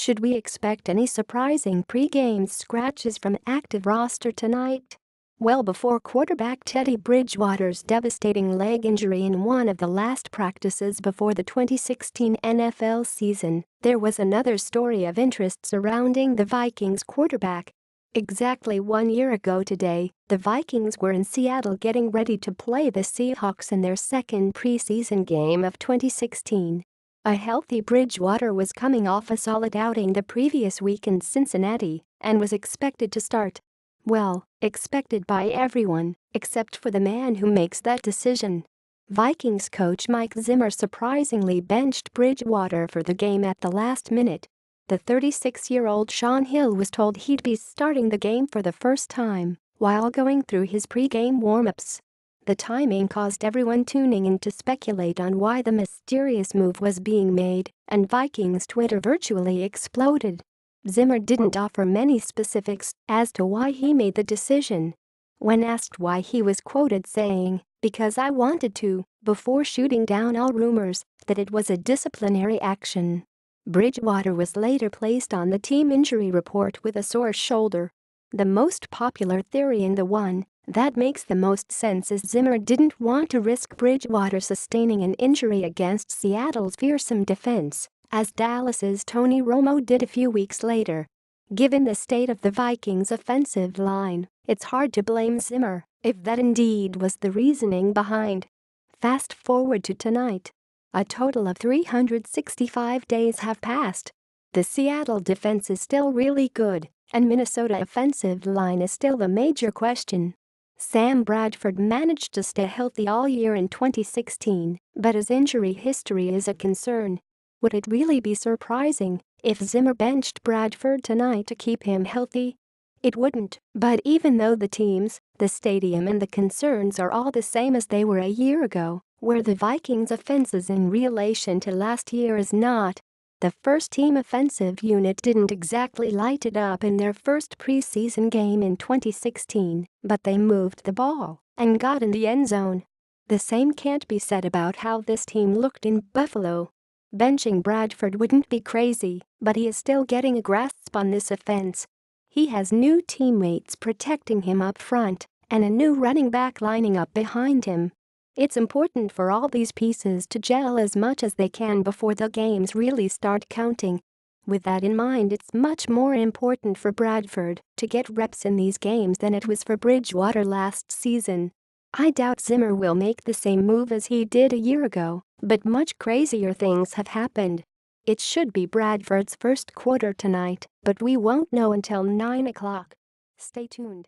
Should we expect any surprising pre-game scratches from active roster tonight? Well, before quarterback Teddy Bridgewater's devastating leg injury in one of the last practices before the 2016 NFL season, there was another story of interest surrounding the Vikings quarterback. Exactly 1 year ago today, the Vikings were in Seattle getting ready to play the Seahawks in their second preseason game of 2016. A healthy Bridgewater was coming off a solid outing the previous week in Cincinnati and was expected to start. Well, expected by everyone, except for the man who makes that decision. Vikings coach Mike Zimmer surprisingly benched Bridgewater for the game at the last minute. The 36-year-old Sean Hill was told he'd be starting the game for the first time while going through his pre-game warm-ups. The timing caused everyone tuning in to speculate on why the mysterious move was being made, and Vikings Twitter virtually exploded. Zimmer didn't offer many specifics as to why he made the decision. When asked why, he was quoted saying, "Because I wanted to," before shooting down all rumors that it was a disciplinary action. Bridgewater was later placed on the team injury report with a sore shoulder. The most popular theory and the one that makes the most sense is Zimmer didn't want to risk Bridgewater sustaining an injury against Seattle's fearsome defense, as Dallas's Tony Romo did a few weeks later. Given the state of the Vikings' offensive line, it's hard to blame Zimmer if that indeed was the reasoning behind. Fast forward to tonight. A total of 365 days have passed. The Seattle defense is still really good, and Minnesota offensive line is still a major question. Sam Bradford managed to stay healthy all year in 2016, but his injury history is a concern. Would it really be surprising if Zimmer benched Bradford tonight to keep him healthy? It wouldn't, but even though the teams, the stadium and the concerns are all the same as they were a year ago, where the Vikings' offenses in relation to last year is not. The first-team offensive unit didn't exactly light it up in their first preseason game in 2016, but they moved the ball and got in the end zone. The same can't be said about how this team looked in Buffalo. Benching Bradford wouldn't be crazy, but he is still getting a grasp on this offense. He has new teammates protecting him up front and a new running back lining up behind him. It's important for all these pieces to gel as much as they can before the games really start counting. With that in mind, it's much more important for Bradford to get reps in these games than it was for Bridgewater last season. I doubt Zimmer will make the same move as he did a year ago, but much crazier things have happened. It should be Bradford's first quarter tonight, but we won't know until 9 o'clock. Stay tuned.